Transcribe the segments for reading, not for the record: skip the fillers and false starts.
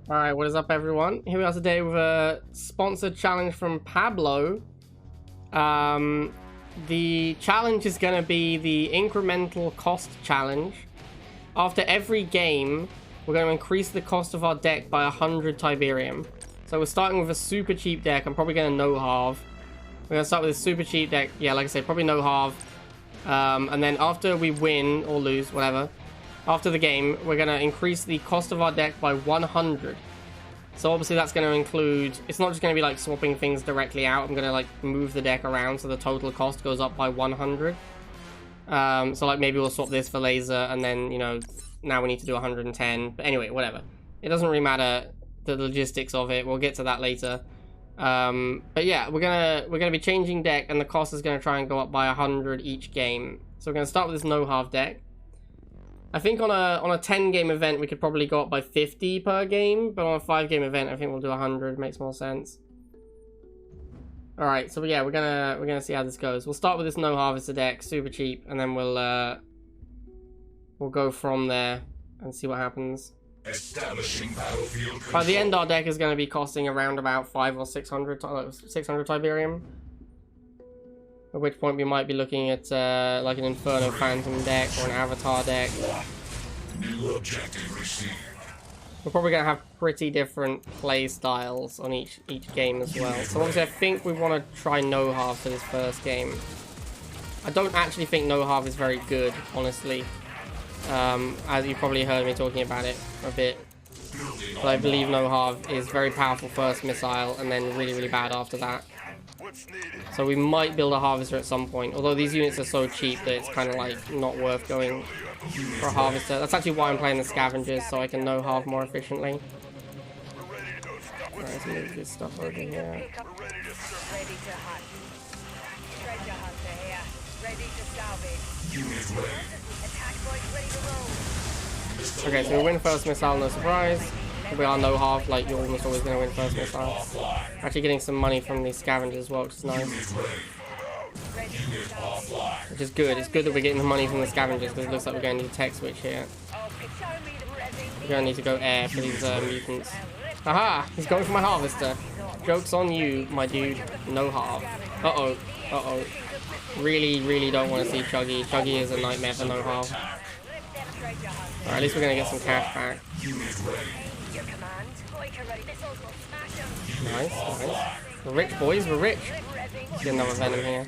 Alright, what is up everyone? Here we are today with a sponsored challenge from Pablo. The challenge is going to be the incremental cost challenge. After every game, we're going to increase the cost of our deck by 100 Tiberium. So we're starting with a super cheap deck. I'm probably going to no-halve. We're going to start with a super cheap deck. Yeah, like I said, probably no-halve. And then after we win or lose, whatever, after the game, we're going to increase the cost of our deck by 100. So obviously that's going to include, it's not just going to be like swapping things directly out. I'm going to like move the deck around so the total cost goes up by 100. So like maybe we'll swap this for laser and then, you know, now we need to do 110. But anyway, whatever. It doesn't really matter the logistics of it. We'll get to that later. But yeah, we're gonna be changing deck and the cost is going to try and go up by 100 each game. So we're going to start with this no-halve deck. I think on a 10-game event, we could probably go up by 50 per game, but on a 5-game event, I think we'll do 100. Makes more sense. All right, so yeah, we're gonna see how this goes. We'll start with this no harvester deck, super cheap, and then we'll go from there and see what happens. Establishing battlefield control. By the end, our deck is going to be costing around about 500 or 600 Tiberium. At which point we might be looking at like an Inferno Phantom deck or an Avatar deck. New objective received. We're probably going to have pretty different play styles on each game as well. So obviously I think we want to try no-halve for this first game. I don't actually think no-halve is very good, honestly. As you probably heard me talking about it a bit. But I believe no-halve is very powerful first missile and then really, really bad after that. So we might build a harvester at some point, although these units are so cheap that it's kind of like not worth going for a harvester. That's actually why I'm playing the scavengers, so I can no-halve more efficiently. Alright, let's move this stuff over here. Okay, so we win first missile, no surprise. We are no-halve, like you're almost always going to win first missile. Actually getting some money from these scavengers as well, which is nice. Which is good. It's good that we're getting the money from the scavengers because it looks like we're going to need a tech switch here. We're going to need to go air for these mutants. Aha! He's going for my harvester. Joke's on you, my dude. No-halve. Uh-oh. Uh-oh. Really, really don't want to see Chuggy. Chuggy is a nightmare for no-halve. Alright, at least we're going to get some cash back. Nice, nice. We're rich, boys, we're rich. Let's get another Venom here.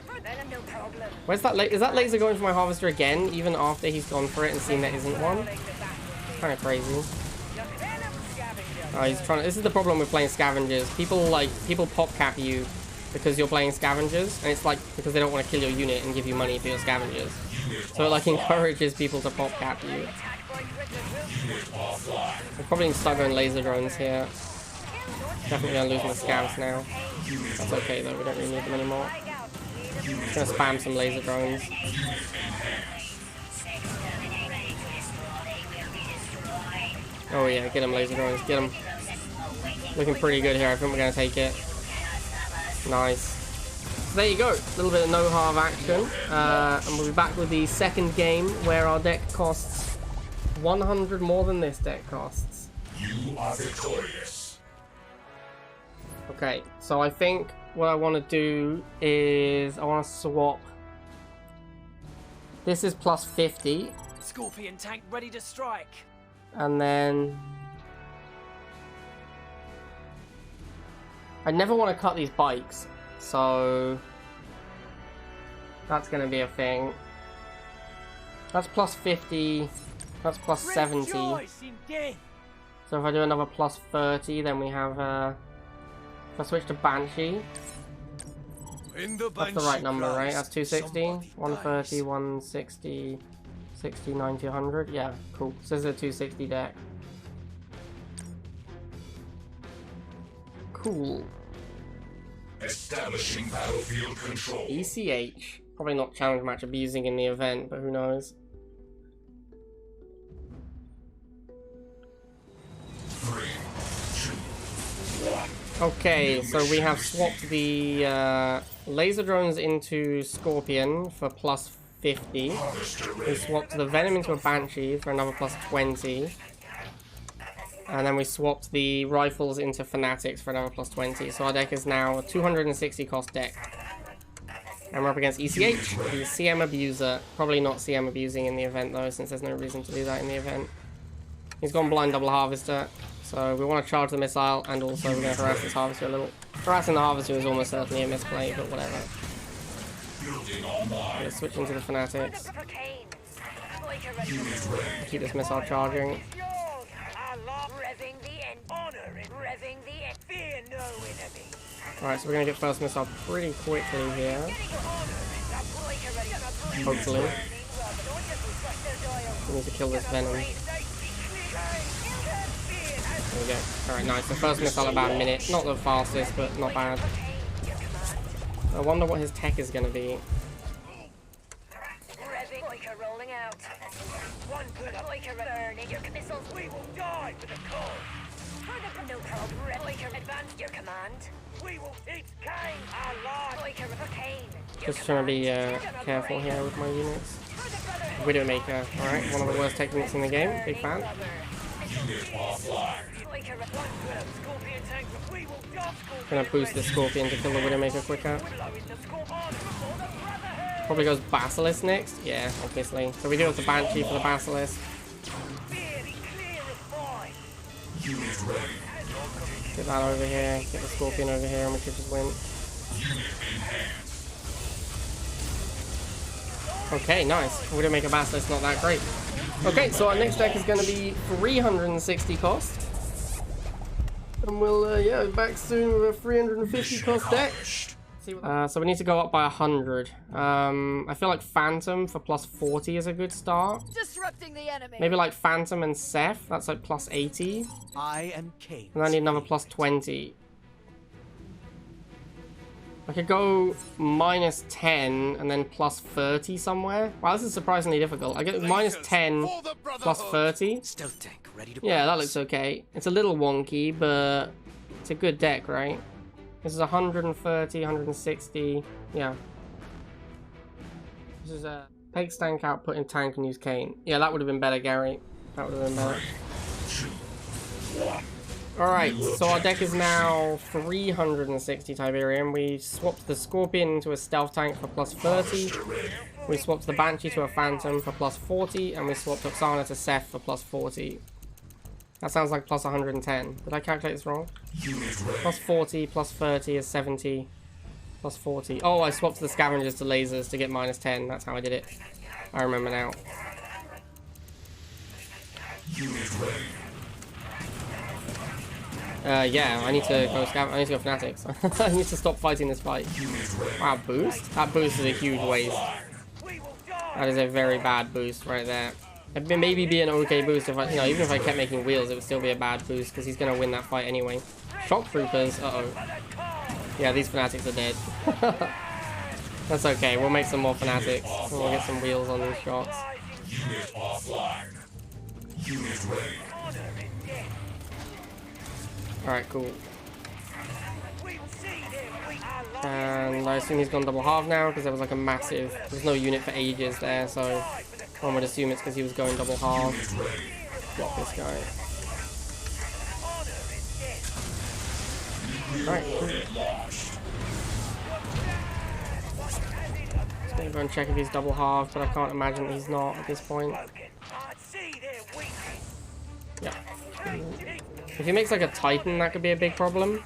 Where's that laser? Is that laser going for my harvester again, even after he's gone for it and seen there isn't one? It's kind of crazy. Oh, he's trying to, this is the problem with playing scavengers. People pop cap you because you're playing scavengers, and it's like because they don't want to kill your unit and give you money for your scavengers. So it like encourages people to pop cap you. We probably need to start going laser drones here. Definitely gonna lose my scavs now. That's okay though, we don't really need them anymore. Just gonna spam some laser drones. Oh yeah, get them laser drones, get them. Looking pretty good here, I think we're gonna take it. Nice. So there you go, a little bit of no-halve action. And we'll be back with the second game where our deck costs 100 more than this deck costs. You are victorious. Okay, so I think what I want to do is I want to swap. This is plus 50. Scorpion tank ready to strike. And then I never want to cut these bikes, so that's going to be a thing. That's plus 50. That's plus 70. So if I do another plus 30, then we have if I switch to Banshee, that's the right number, right? That's 260, 130, 160, 60, 90, 100. Yeah, cool. So this is a 260 deck. Cool. Establishing battlefield control. ECH. Probably not challenge match abusing in the event, but who knows? Okay, so we have swapped the laser drones into Scorpion for plus 50. We swapped the Venom into a Banshee for another plus 20. And then we swapped the rifles into Fanatics for another plus 20. So our deck is now a 260 cost deck. And we're up against ECH, the CM Abuser. Probably not CM abusing in the event though, since there's no reason to do that in the event. He's gone blind double harvester. So we want to charge the missile, and also we're going to harass this harvester a little. Harassing the harvester is almost certainly a misplay, but whatever. Let's switch into the Fanatics. Keep this missile charging. Alright, so we're going to get first missile pretty quickly here. Hopefully. We need to kill this Venom. There we go. Alright, nice. The first missile about a minute. Not the fastest, but not bad. I wonder what his tech is going to be. Rolling out. One good burning your missiles. We will die for the cause. No problem. Loiker advance your command. We will eat Kane alive. Loiker for Kane. Just trying to be careful here with my units. Widowmaker. Alright, one of the worst techniques in the game. Big fan. Gonna boost the Scorpion to kill the Widowmaker quicker. Probably goes Basilisk next. Yeah, obviously. So we do have the Banshee for the Basilisk. Get that over here. Get the Scorpion over here, and we should just win. Okay, nice. Widowmaker Basilisk, not that great. Okay, so our next deck is going to be 360 cost. And we'll, yeah, back soon with a 350 cost deck. So we need to go up by 100. I feel like Phantom for plus 40 is a good start. Disrupting the enemy. Maybe like Phantom and Seth, that's like plus 80. I am Kane. And I need another plus 20. I could go minus 10 and then plus 30 somewhere. Wow, this is surprisingly difficult. I get minus 10 plus 30. Stealth tank ready to Yeah, that looks okay. It's a little wonky, but it's a good deck, right? This is 130, 160. Yeah. This is a take stank out, put in tank, and use Kane. Yeah, that would have been better, Gary. That would have been better. Alright, so our deck is now 360 Tiberium. We swapped the Scorpion into a stealth tank for plus 30. We swapped the Banshee to a Phantom for plus 40. And we swapped Oksana to Seth for plus 40. That sounds like plus 110. Did I calculate this wrong? Plus 40, plus 30 is 70. Plus 40. Oh, I swapped the Scavengers to lasers to get minus 10. That's how I did it. I remember now. Yeah, I need to go I need to go Fanatics. I need to stop fighting this fight. Wow, boost? That boost is a huge waste. That is a very bad boost right there. It'd maybe be an okay boost if I, you know, even if I kept making wheels, it would still be a bad boost because he's gonna win that fight anyway. Shock Troopers, uh-oh. Yeah, these Fanatics are dead. That's okay, we'll make some more Fanatics. We'll get some wheels on these shots. Unit offline. Unit ready. Alright, cool. And I assume he's gone double half now because there was like a massive... There's no unit for ages there, so one would assume it's because he was going double half. Block this guy. Alright, cool. Just gonna go and check if he's double half, but I can't imagine he's not at this point. Yeah. If he makes like a Titan, that could be a big problem.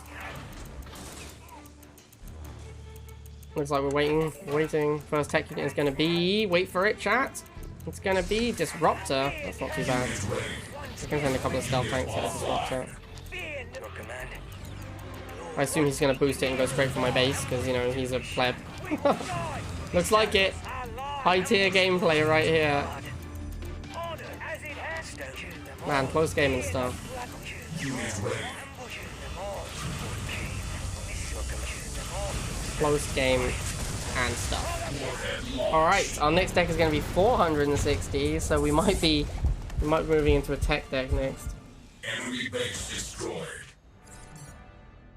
Looks like we're waiting. First tech unit is going to be... Wait for it, chat. It's going to be Disruptor. That's not too bad. I can send a couple of stealth tanks at Disruptor. I assume he's going to boost it and go straight for my base, because, you know, he's a pleb. Looks like it. High tier gameplay right here. Man, close game and stuff. Close game and stuff. Alright, our next deck is going to be 460, so we might be moving into a tech deck next. Enemy base destroyed.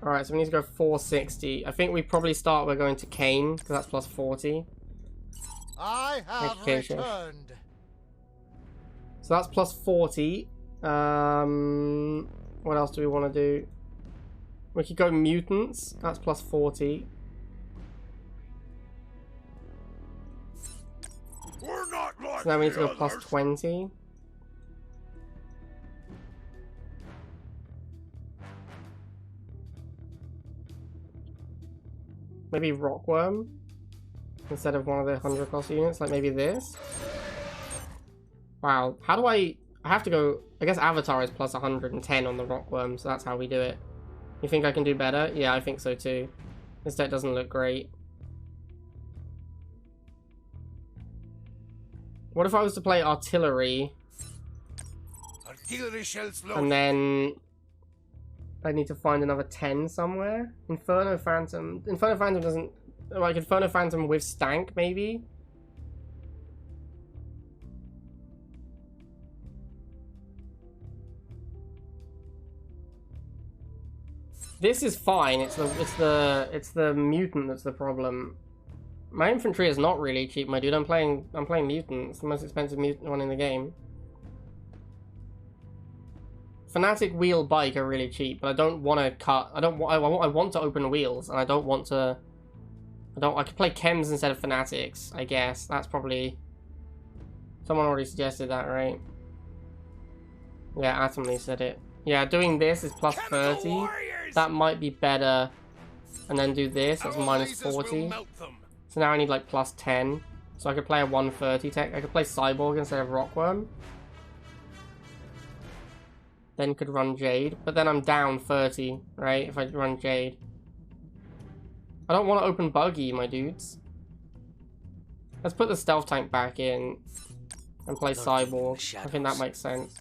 Alright, so we need to go 460. I think we probably start by going to Kane, because that's plus 40. I have returned. So that's plus 40. What else do we want to do? We could go mutants. That's plus 40. We're not like So now we need to go the plus others. 20. Maybe Rockworm instead of one of the 100 cost units, like maybe this. Wow, how do I have to go, I guess Avatar is plus 110 on the Rockworm, so that's how we do it. You think I can do better? Yeah, I think so too. This deck doesn't look great. What if I was to play Artillery Artillery shells low. and then I need to find another 10 somewhere? Inferno Phantom. Inferno Phantom doesn't, like Inferno Phantom with Stank maybe? This is fine. It's the mutant that's the problem. My infantry is not really cheap, my dude. I'm playing mutant. It's the most expensive mutant one in the game. Fanatic wheel bike are really cheap, but I don't want to cut. I want to open wheels, and I don't want to. I could play chems instead of fanatics. I guess that's probably. Someone already suggested that, right? Yeah, Atomly said it. Yeah, doing this is plus 30. That might be better. And then do this, that's minus 40. So now I need like plus 10. So I could play a 130 tech. I could play Cyborg instead of Rockworm. Then could run Jade. But then I'm down 30, right? If I run Jade. I don't want to open Buggy, my dudes. Let's put the Stealth Tank back in. And play Cyborg. I think that makes sense.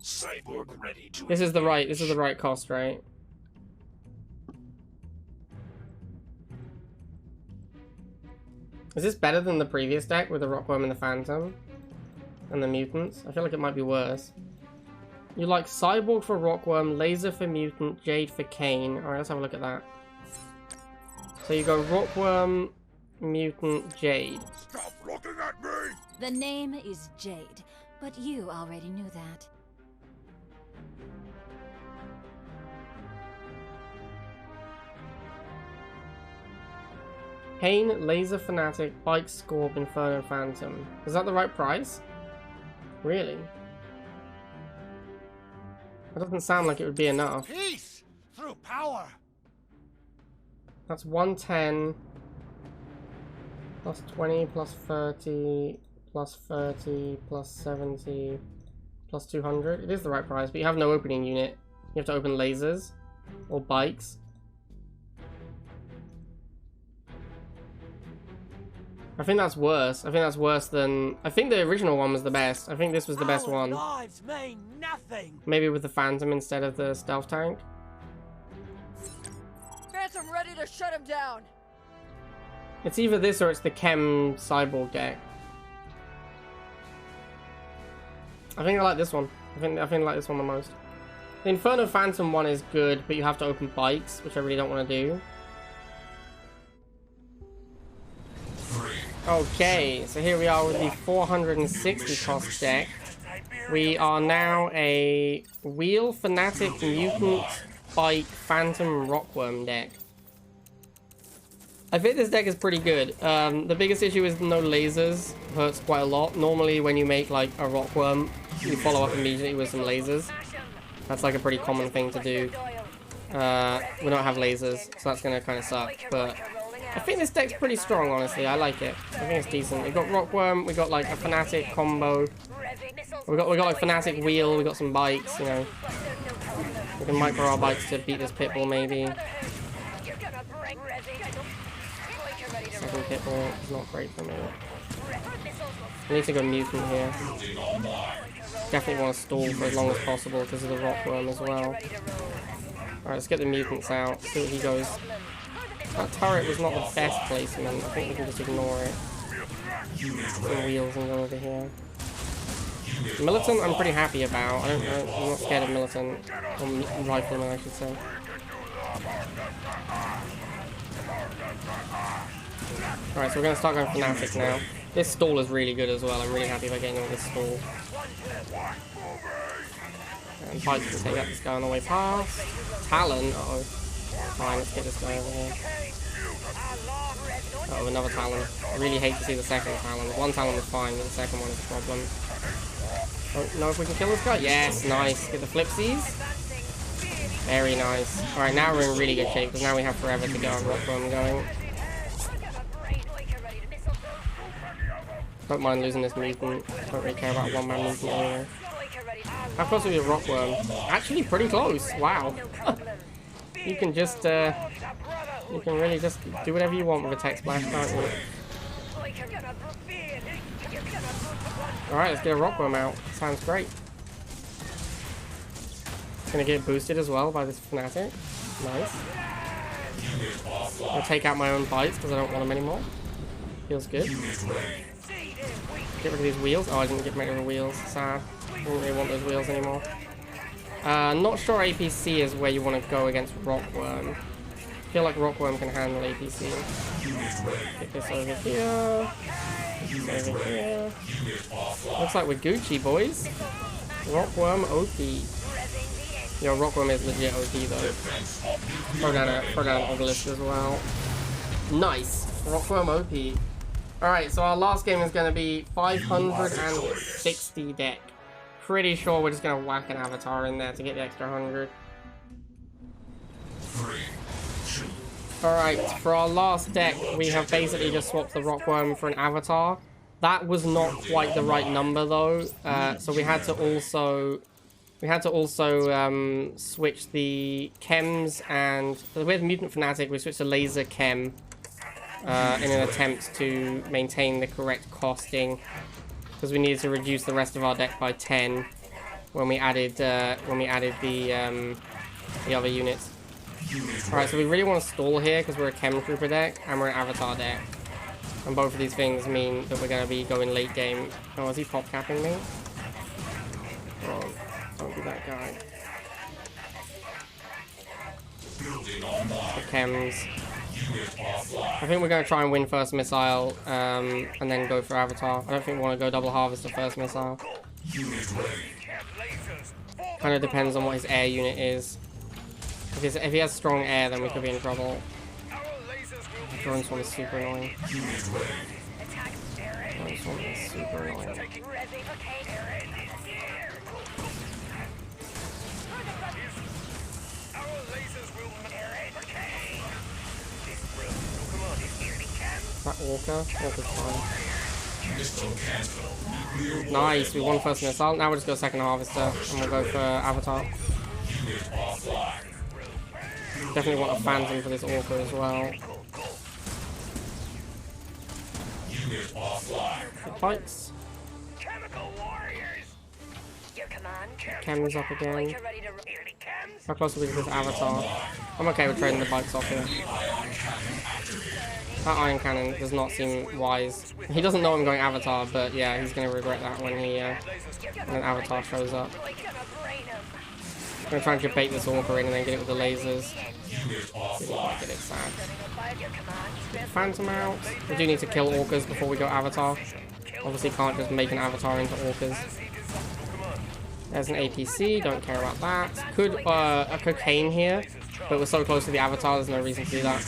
Cyborg ready to This is the right cost, right? Is this better than the previous deck with the Rockworm and the Phantom? And the mutants? I feel like it might be worse. You like Cyborg for Rockworm, Laser for Mutant, Jade for Kane. Alright, let's have a look at that. So you go Rockworm, Mutant, Jade. Stop looking at me! The name is Jade, but you already knew that. Kane, Laser Fanatic, Bike, Scorp, Inferno Phantom. Is that the right price? Really? That doesn't sound like it would be enough. Peace through power. That's 110 plus 20 plus 30 plus 30 plus 70 plus 200. It is the right price, but you have no opening unit. You have to open lasers or bikes. I think that's worse. I think that's worse than... I think the original one was the best. I think this was the best one. Lives mean nothing. Maybe with the Phantom instead of the Stealth Tank. Phantom ready to shut him down. It's either this or it's the Chem Cyborg deck. I think I like this one. I think I like this one the most. The Inferno Phantom one is good, but you have to open bikes, which I really don't want to do. Okay, so here we are with the 460 cost deck. We are now a Wheel, Fanatic, Mutant, Bike, Phantom, Rockworm deck. I think this deck is pretty good. The biggest issue is no lasers. Hurts quite a lot. Normally when you make like a Rockworm, you follow up immediately with some lasers. That's like a pretty common thing to do. We don't have lasers, so that's gonna kind of suck, but I think this deck's pretty strong, honestly. I like it. I think it's decent. We've got Rockworm, we got like a Fanatic combo. We got like Fanatic Wheel, we got some bikes, you know. We can micro our bikes to beat this Pitbull maybe. Second Pitbull is not great for me. I need to go Mutant here. Definitely want to stall for as long as possible because of the Rockworm as well. Alright, let's get the Mutants out, see what he goes. That turret was not the best placement. I think we can just ignore it. Some wheels and go over here. Militant, I'm pretty happy about. I'm not scared of Militant. Or Rifleman, I should say. Alright, so we're going to start going Fanatic now. This stall is really good as well. I'm really happy about getting all this stall. And Bite can take out this guy on the way past. Talon, uh-oh. Fine, let's get this guy over here. Oh, another Talon. I really hate to see the second Talon. One Talon was fine, but the second one is a problem. Don't know if we can kill this guy. Yes, nice. Get the flipsies. Very nice. Alright, now we're in really good shape, because now we have forever to get our Rockworm going. Don't mind losing this movement. Don't really care about one-man movement anyway. How close are we to Rockworm? Actually, pretty close. Wow. You can just, you can really just do whatever you want with a Tech Splash, can't you? Alright, let's get a Rockworm out. Sounds great. It's gonna get boosted as well by this Fnatic. Nice. I'll take out my own bites because I don't want them anymore. Feels good. Get rid of these wheels. Oh, I didn't get rid of the wheels. Sad. I don't really want those wheels anymore. Not sure APC is where you want to go against Rockworm. I feel like Rockworm can handle APC. Get this over here. This over here. Looks like we're Gucci, boys. Rockworm OP. Yo, Rockworm is legit OP though. Throw down an Obelisk as well. Nice. Rockworm OP. Alright, so our last game is going to be 560 deck. Pretty sure we're just going to whack an Avatar in there to get the extra 100. Alright, for our last deck, we have basically just swapped the Rockworm for an Avatar. That was not quite the right number though, so we had to also switch the chems, and with Mutant Fnatic we switched to Laser Chem in an attempt to maintain the correct costing, because we needed to reduce the rest of our deck by 10 when we added the other units. Alright, so we really want to stall here because we're a Chem Trooper deck and we're an Avatar deck. And both of these things mean that we're going to be going late game. Oh, is he pop capping me? Oh, don't be that guy. The chems. I think we're going to try and win first missile and then go for Avatar. I don't think we want to go double harvest the first missile. Kind of depends on what his air unit is. Because if he has strong air, then we could be in trouble. Drone Swarm is super annoying. Drone Swarm is super annoying. That Orca? Orca's fine. Nice, we won first missile. Now we'll just go second harvester and we'll go for Avatar. Definitely want a Phantom for this Orca as well. Fights. Chems up again. How close are we to this Avatar? I'm okay with trading the bikes off here. That Iron Cannon does not seem wise. He doesn't know I'm going Avatar, but yeah, he's going to regret that when an Avatar shows up. I'm going to try and debate this Orca in and then get it with the lasers. Get it sad. Phantom out. We do need to kill Orcas before we go Avatar. Obviously can't just make an Avatar into Orcas. There's an APC, don't care about that. Could a Cocaine here, but we're so close to the Avatar, there's no reason to do that.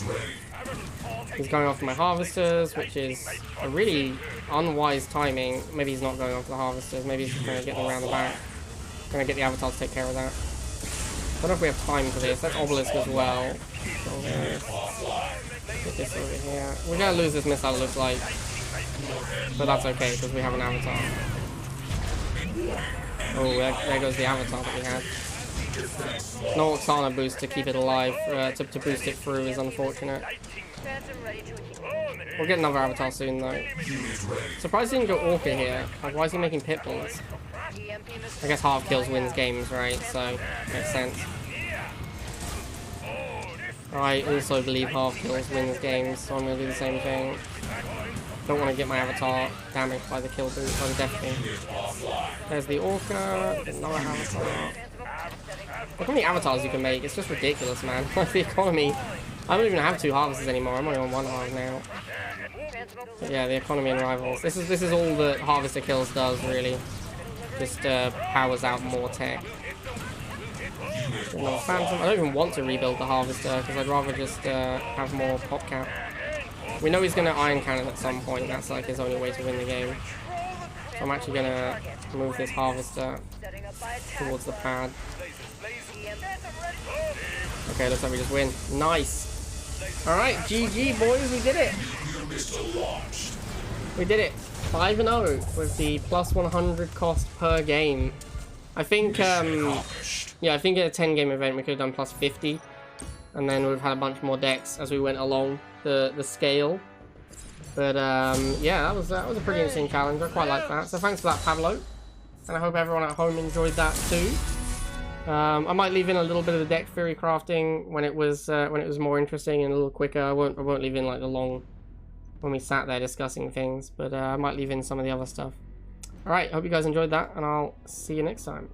He's going after my Harvesters, which is a really unwise timing. Maybe he's not going after the Harvesters, maybe he's just going to get them around the back. Going to get the Avatar to take care of that. I don't know if we have time for this. That's Obelisk as well. Get this over here. We're going to lose this missile, it looks like. But that's okay, because we have an Avatar. Oh, there goes the Avatar that we had. No Oksana boost to keep it alive, to boost it through is unfortunate. We'll get another Avatar soon though. Surprised he didn't go Orca here. Like, why is he making Pitbulls? I guess half kills wins games, right? So, makes sense. I also believe half kills wins games, so I'm going to do the same thing. Don't want to get my Avatar damaged by the kill boost, by the death thing. There's the Orca, another Avatar. Look how many Avatars you can make, it's just ridiculous, man. Like, the economy. I don't even have 2 harvesters anymore, I'm only on 1 harvest now. But yeah, the economy and rivals. This is all that Harvester Kills does, really. Just powers out more tech. Another Phantom. I don't even want to rebuild the Harvester because I'd rather just have more pop cap. We know he's going to Iron Cannon at some point. That's like his only way to win the game. So I'm actually going to move this Harvester towards the pad. Okay, looks like we just win. Nice. Alright, GG boys, we did it. We did it. 5-0 with the plus 100 cost per game. I think, yeah, I think in a 10-game event we could have done plus 50. And then we've had a bunch more decks as we went along the scale. But, yeah, that was a pretty interesting challenge. I quite like that. So thanks for that, Pablo. And I hope everyone at home enjoyed that too. I might leave in a little bit of the deck theory crafting when it was more interesting and a little quicker. I won't leave in like the long when we sat there discussing things, but I might leave in some of the other stuff. Alright, hope you guys enjoyed that, and I'll see you next time.